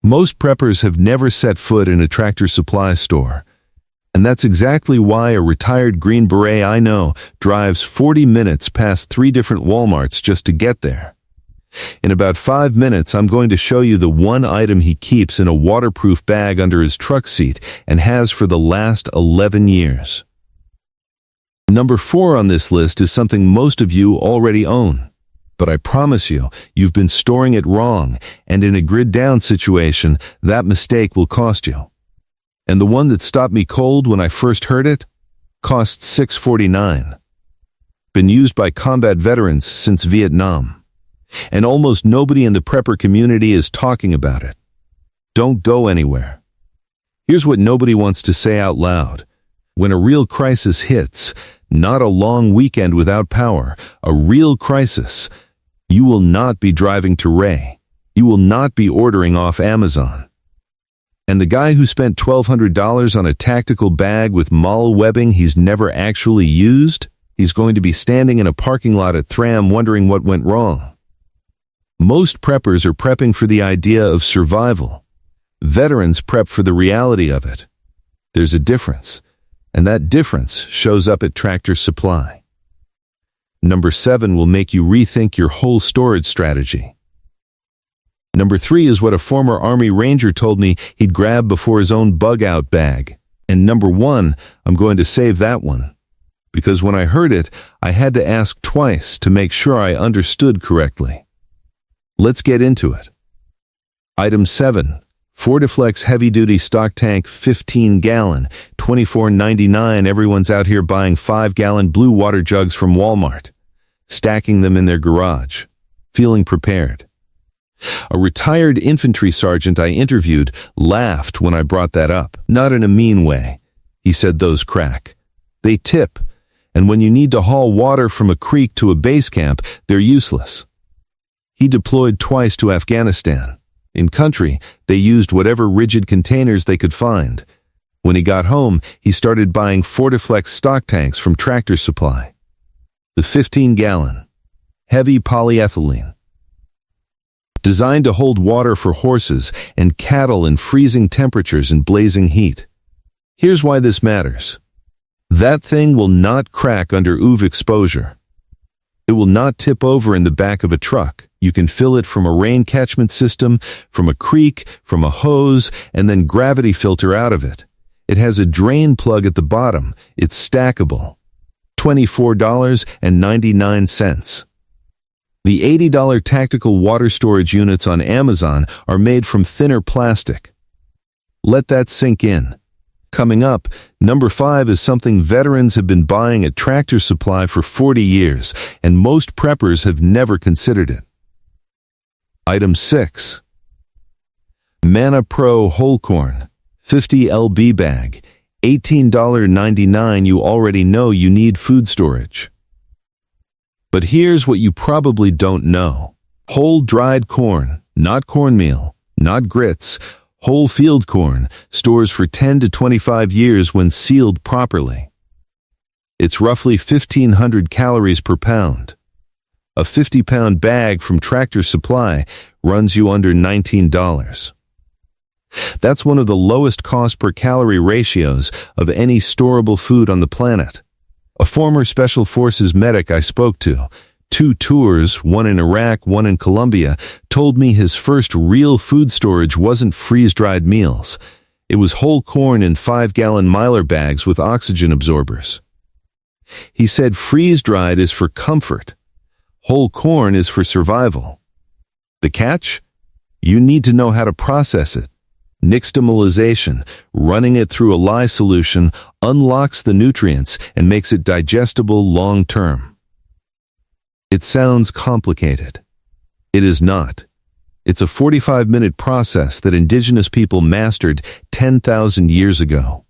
Most preppers have never set foot in a Tractor Supply store. And that's exactly why a retired Green Beret I know drives 40 minutes past 3 different Walmarts just to get there. In about 5 minutes, I'm going to show you the one item he keeps in a waterproof bag under his truck seat and has for the last 11 years. Number 4 on this list is something most of you already own. But I promise you, you've been storing it wrong, and in a grid-down situation, that mistake will cost you. And the one that stopped me cold when I first heard it cost $6.49. Been used by combat veterans since Vietnam. And almost nobody in the prepper community is talking about it. Don't go anywhere. Here's what nobody wants to say out loud. When a real crisis hits, not a long weekend without power, a real crisis, you will not be driving to Ray. You will not be ordering off Amazon. And the guy who spent $1,200 on a tactical bag with MOL webbing he's never actually used, he's going to be standing in a parking lot at Thram wondering what went wrong. Most preppers are prepping for the idea of survival. Veterans prep for the reality of it. There's a difference, and that difference shows up at Tractor Supply. Number 7 will make you rethink your whole storage strategy. Number 3 is what a former Army Ranger told me he'd grab before his own bug-out bag. And number 1, I'm going to save that one. Because when I heard it, I had to ask twice to make sure I understood correctly. Let's get into it. Item 7. Fortiflex heavy-duty stock tank 15-gallon, $24.99. Everyone's out here buying 5-gallon blue water jugs from Walmart, stacking them in their garage, feeling prepared. A retired infantry sergeant I interviewed laughed when I brought that up. Not in a mean way. He said those crack. They tip, and when you need to haul water from a creek to a base camp, they're useless. He deployed twice to Afghanistan. In country, they used whatever rigid containers they could find. When he got home, he started buying Fortiflex stock tanks from Tractor Supply. The 15-gallon, heavy polyethylene. Designed to hold water for horses and cattle in freezing temperatures and blazing heat. Here's why this matters. That thing will not crack under UV exposure. It will not tip over in the back of a truck. You can fill it from a rain catchment system, from a creek, from a hose, and then gravity filter out of it. It has a drain plug at the bottom. It's stackable. $24.99. The $80 tactical water storage units on Amazon are made from thinner plastic. Let that sink in. Coming up, number 5 is something veterans have been buying at Tractor Supply for 40 years, and most preppers have never considered it. Item 6. Manna Pro Whole Corn, 50 lb bag, $18.99. You already know you need food storage. But here's what you probably don't know. Whole dried corn, not cornmeal, not grits, whole field corn, stores for 10 to 25 years when sealed properly. It's roughly 1,500 calories per pound. A 50-pound bag from Tractor Supply runs you under $19. That's one of the lowest cost per calorie ratios of any storable food on the planet. A former Special Forces medic I spoke to, 2 tours, one in Iraq, one in Colombia, told me his first real food storage wasn't freeze-dried meals. It was whole corn in 5-gallon Mylar bags with oxygen absorbers. He said freeze-dried is for comfort. Whole corn is for survival. The catch? You need to know how to process it. Nixtamalization, running it through a lye solution, unlocks the nutrients and makes it digestible long-term. It sounds complicated. It is not. It's a 45-minute process that indigenous people mastered 10,000 years ago.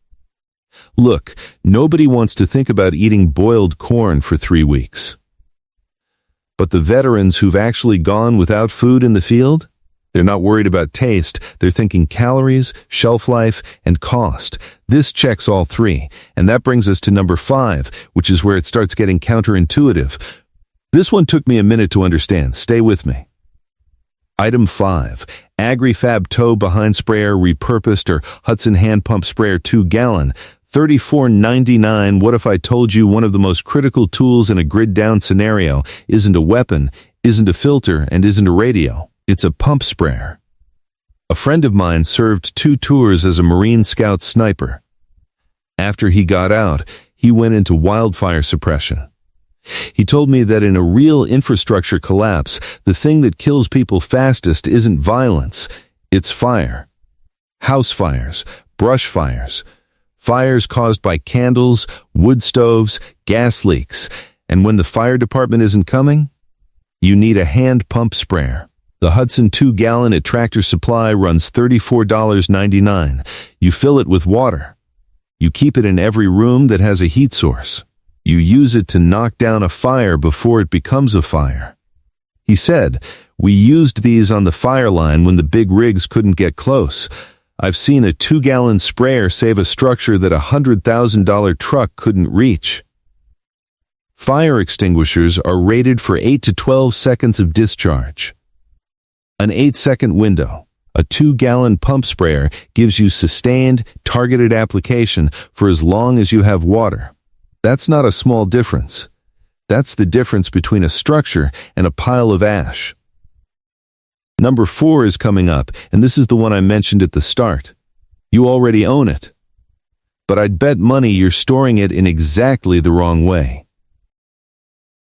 Look, nobody wants to think about eating boiled corn for 3 weeks. But the veterans who've actually gone without food in the field? They're not worried about taste, they're thinking calories, shelf life, and cost. This checks all 3, and that brings us to number 5, which is where it starts getting counterintuitive. This one took me a minute to understand. Stay with me. Item 5. AgriFab tow behind sprayer repurposed or Hudson hand pump sprayer 2-gallon, $34.99. What if I told you one of the most critical tools in a grid down scenario isn't a weapon, isn't a filter, and isn't a radio? It's a pump sprayer. A friend of mine served 2 tours as a Marine Scout sniper. After he got out, he went into wildfire suppression. He told me that in a real infrastructure collapse, the thing that kills people fastest isn't violence, it's fire. House fires, brush fires, fires caused by candles, wood stoves, gas leaks. And when the fire department isn't coming, you need a hand pump sprayer. The Hudson 2-gallon at Tractor Supply runs $34.99. You fill it with water. You keep it in every room that has a heat source. You use it to knock down a fire before it becomes a fire. He said, we used these on the fire line when the big rigs couldn't get close. I've seen a 2-gallon sprayer save a structure that a $100,000 truck couldn't reach. Fire extinguishers are rated for 8 to 12 seconds of discharge. An 8-second window. A 2-gallon pump sprayer gives you sustained, targeted application for as long as you have water. That's not a small difference. That's the difference between a structure and a pile of ash. Number 4 is coming up, and this is the one I mentioned at the start. You already own it. But I'd bet money you're storing it in exactly the wrong way.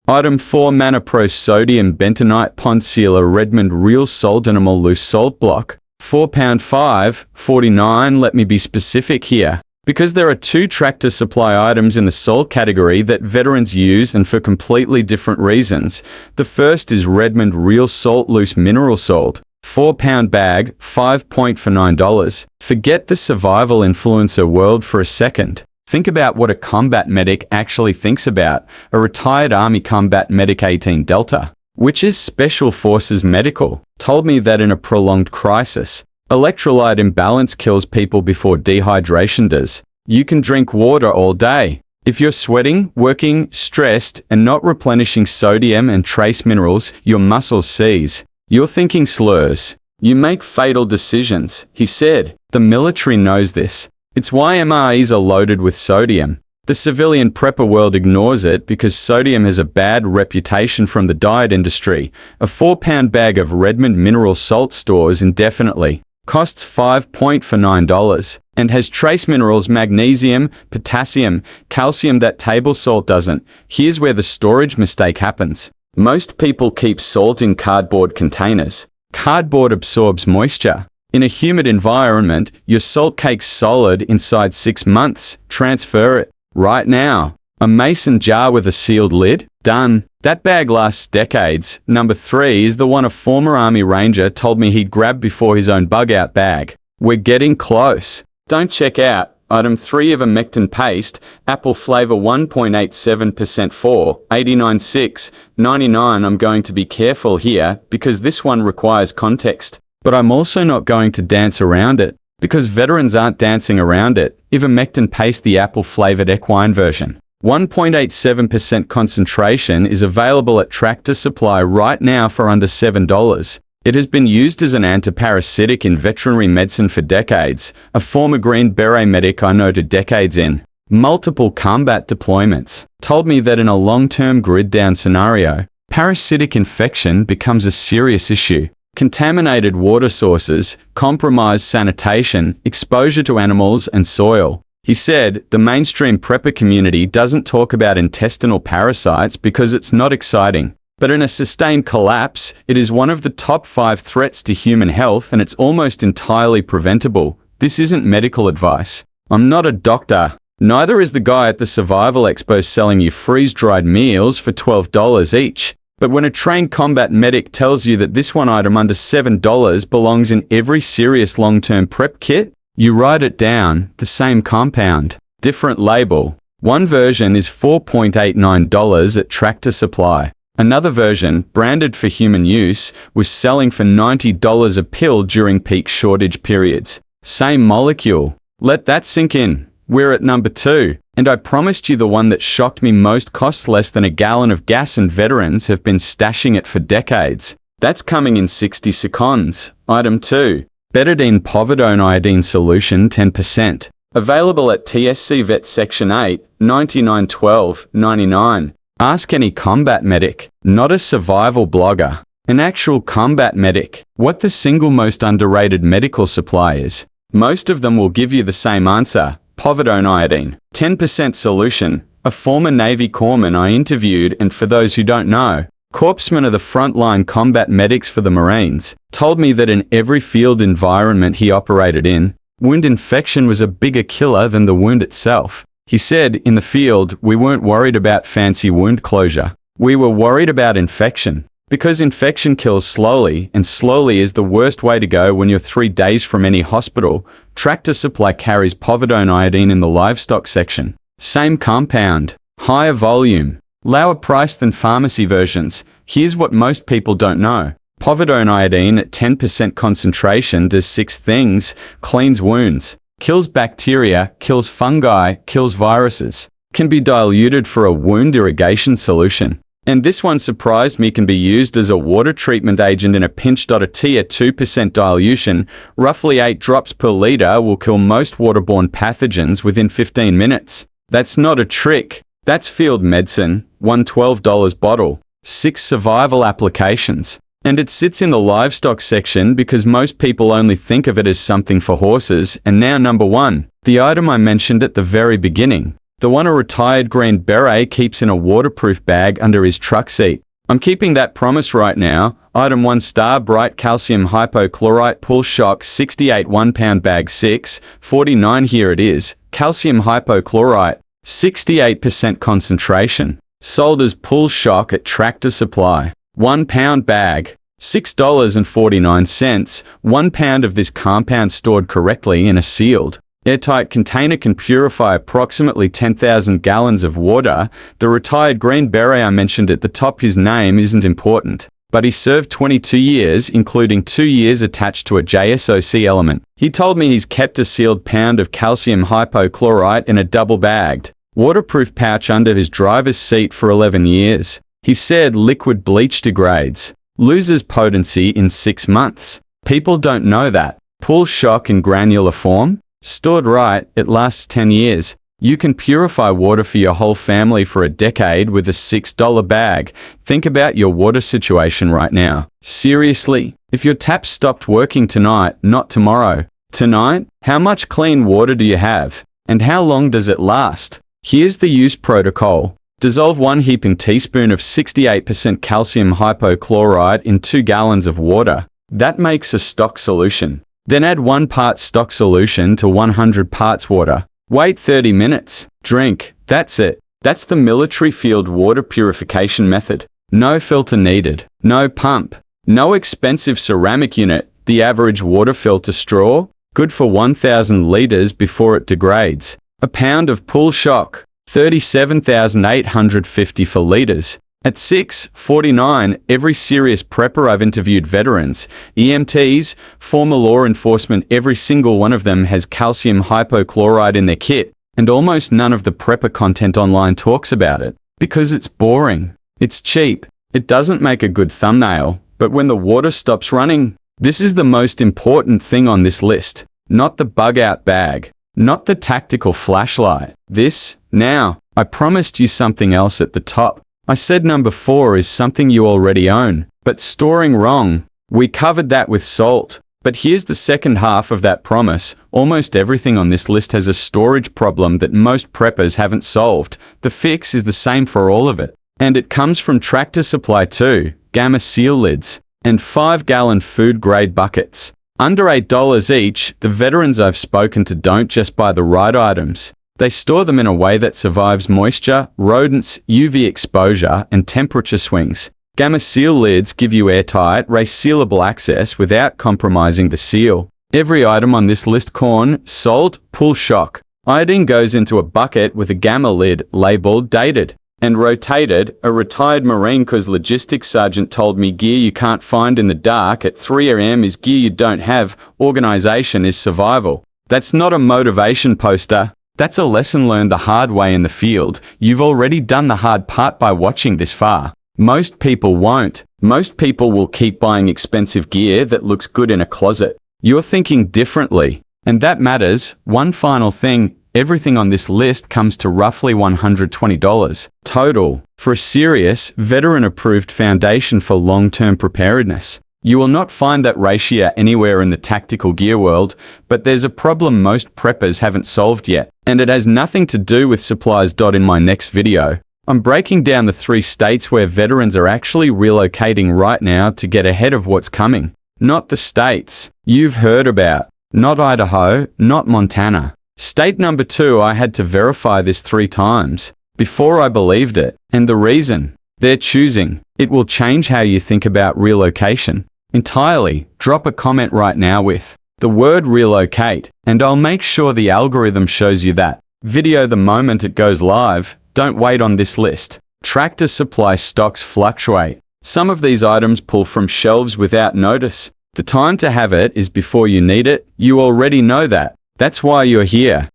Item 4 Mana Pro Sodium Bentonite Pond Sealer Redmond Real Salt Animal Loose Salt Block, £4 $5.49. Let me be specific here, because there are 2 Tractor Supply items in the salt category that veterans use and for completely different reasons. The first is Redmond Real Salt Loose Mineral Salt, £4 bag, $5.49. Forget the survival influencer world for a second. Think about what a combat medic actually thinks about. A retired Army combat medic 18 Delta, which is Special Forces Medical, told me that in a prolonged crisis, electrolyte imbalance kills people before dehydration does. You can drink water all day. If you're sweating, working, stressed, and not replenishing sodium and trace minerals, your muscles seize. You're thinking slurs. You make fatal decisions, he said. The military knows this. It's why MREs are loaded with sodium. The civilian prepper world ignores it because sodium has a bad reputation from the diet industry. A £4 bag of Redmond mineral salt stores indefinitely, costs $5.49, and has trace minerals magnesium, potassium, calcium that table salt doesn't. Here's where the storage mistake happens. Most people keep salt in cardboard containers. Cardboard absorbs moisture. In a humid environment, your salt cake's solid inside 6 months. Transfer it right now. A mason jar with a sealed lid? Done. That bag lasts decades. Number 3 is the one a former Army Ranger told me he'd grab before his own bug-out bag. We're getting close. Don't check out. Item 3 ivermectin paste, apple flavor 1.87% for $89.99. I'm going to be careful here because this one requires context. But I'm also not going to dance around it, because veterans aren't dancing around it. Ivermectin paste, the apple-flavored equine version. 1.87% concentration is available at Tractor Supply right now for under $7. It has been used as an antiparasitic in veterinary medicine for decades. A former Green Beret medic I know to decades in multiple combat deployments told me that in a long-term grid-down scenario, parasitic infection becomes a serious issue. Contaminated water sources, compromised sanitation, exposure to animals and soil. He said, the mainstream prepper community doesn't talk about intestinal parasites because it's not exciting. But in a sustained collapse, it is one of the top 5 threats to human health and it's almost entirely preventable. This isn't medical advice. I'm not a doctor. Neither is the guy at the Survival Expo selling you freeze-dried meals for $12 each. But when a trained combat medic tells you that this one item under $7 belongs in every serious long-term prep kit, you write it down, the same compound, different label. One version is $4.89 at Tractor Supply. Another version, branded for human use, was selling for $90 a pill during peak shortage periods. Same molecule. Let that sink in. We're at number 2, and I promised you the one that shocked me most costs less than a gallon of gas and veterans have been stashing it for decades. That's coming in 60 seconds. Item 2. Betadine povidone iodine solution 10%. Available at TSC Vet Section 8, 9912.99. Ask any combat medic, not a survival blogger. An actual combat medic, what the single most underrated medical supply is. Most of them will give you the same answer, povidone iodine, 10% solution. A former Navy corpsman I interviewed, and for those who don't know, corpsmen are the frontline combat medics for the Marines, told me that in every field environment he operated in, wound infection was a bigger killer than the wound itself. He said, in the field, we weren't worried about fancy wound closure. We were worried about infection. Because infection kills slowly, and slowly is the worst way to go when you're 3 days from any hospital. Tractor Supply carries povidone iodine in the livestock section. Same compound, higher volume, lower price than pharmacy versions. Here's what most people don't know. Povidone iodine at 10% concentration does 6 things: cleans wounds, kills bacteria, kills fungi, kills viruses, can be diluted for a wound irrigation solution. And this one surprised me, can be used as a water treatment agent in a pinch. A tea at 2% dilution, roughly 8 drops per litre, will kill most waterborne pathogens within 15 minutes. That's not a trick. That's field medicine. $112 bottle. 6 survival applications. And it sits in the livestock section because most people only think of it as something for horses. And now number 1, the item I mentioned at the very beginning. The one a retired Green Beret keeps in a waterproof bag under his truck seat. I'm keeping that promise right now. Item 1, Star Bright Calcium Hypochlorite Pull Shock 68 1-pound bag 6.49. Here it is. Calcium hypochlorite, 68% concentration. Sold as Pull Shock at Tractor Supply. 1-pound bag, $6.49. 1 pound of this compound stored correctly in a sealed, airtight container can purify approximately 10,000 gallons of water. The retired Green Beret I mentioned at the top, his name isn't important, but he served 22 years, including 2 years attached to a JSOC element. He told me he's kept a sealed pound of calcium hypochlorite in a double-bagged, waterproof pouch under his driver's seat for 11 years. He said liquid bleach degrades, loses potency in 6 months. People don't know that. Pull Shock in granular form? Stored right, it lasts 10 years. You can purify water for your whole family for a decade with a $6 bag. Think about your water situation right now. Seriously, if your tap stopped working tonight, not tomorrow, tonight, how much clean water do you have? And how long does it last? Here's the use protocol. Dissolve 1 heaping teaspoon of 68% calcium hypochlorite in 2 gallons of water. That makes a stock solution. Then add 1 part stock solution to 100 parts water. Wait 30 minutes. Drink. That's it. That's the military field water purification method. No filter needed. No pump. No expensive ceramic unit. The average water filter straw? Good for 1,000 liters before it degrades. A pound of Pull Shock. 37,850 for liters. At $6.49, every serious prepper I've interviewed, veterans, EMTs, former law enforcement, every single one of them has calcium hypochlorite in their kit, and almost none of the prepper content online talks about it. Because it's boring. It's cheap. It doesn't make a good thumbnail, but when the water stops running, this is the most important thing on this list. Not the bug-out bag. Not the tactical flashlight. This, now, I promised you something else at the top. I said number 4 is something you already own, but storing wrong. We covered that with salt. But here's the second half of that promise. Almost everything on this list has a storage problem that most preppers haven't solved. The fix is the same for all of it. And it comes from Tractor Supply too. Gamma seal lids. And 5-gallon food-grade buckets. Under $8 each, the veterans I've spoken to don't just buy the right items. They store them in a way that survives moisture, rodents, UV exposure, and temperature swings. Gamma seal lids give you airtight, resealable access without compromising the seal. Every item on this list, corn, salt, Pull Shock. Iodine goes into a bucket with a gamma lid, labeled dated, and rotated. A retired Marine Corps logistics sergeant told me gear you can't find in the dark at 3 a.m. is gear you don't have. Organization is survival. That's not a motivation poster. That's a lesson learned the hard way in the field. You've already done the hard part by watching this far. Most people won't. Most people will keep buying expensive gear that looks good in a closet. You're thinking differently, and that matters. One final thing, everything on this list comes to roughly $120 total for a serious, veteran-approved foundation for long-term preparedness. You will not find that ratio anywhere in the tactical gear world, but there's a problem most preppers haven't solved yet, and it has nothing to do with supplies. In my next video, I'm breaking down the 3 states where veterans are actually relocating right now to get ahead of what's coming. Not the states you've heard about. Not Idaho, not Montana. State number 2, I had to verify this 3 times before I believed it. And the reason they're choosing it will change how you think about relocation entirely. Drop a comment right now with the word relocate, and I'll make sure the algorithm shows you that video the moment it goes live. Don't wait on this list. Tractor supply stocks fluctuate. Some of these items pull from shelves without notice. The time to have it is before you need it. You already know that. That's why you're here.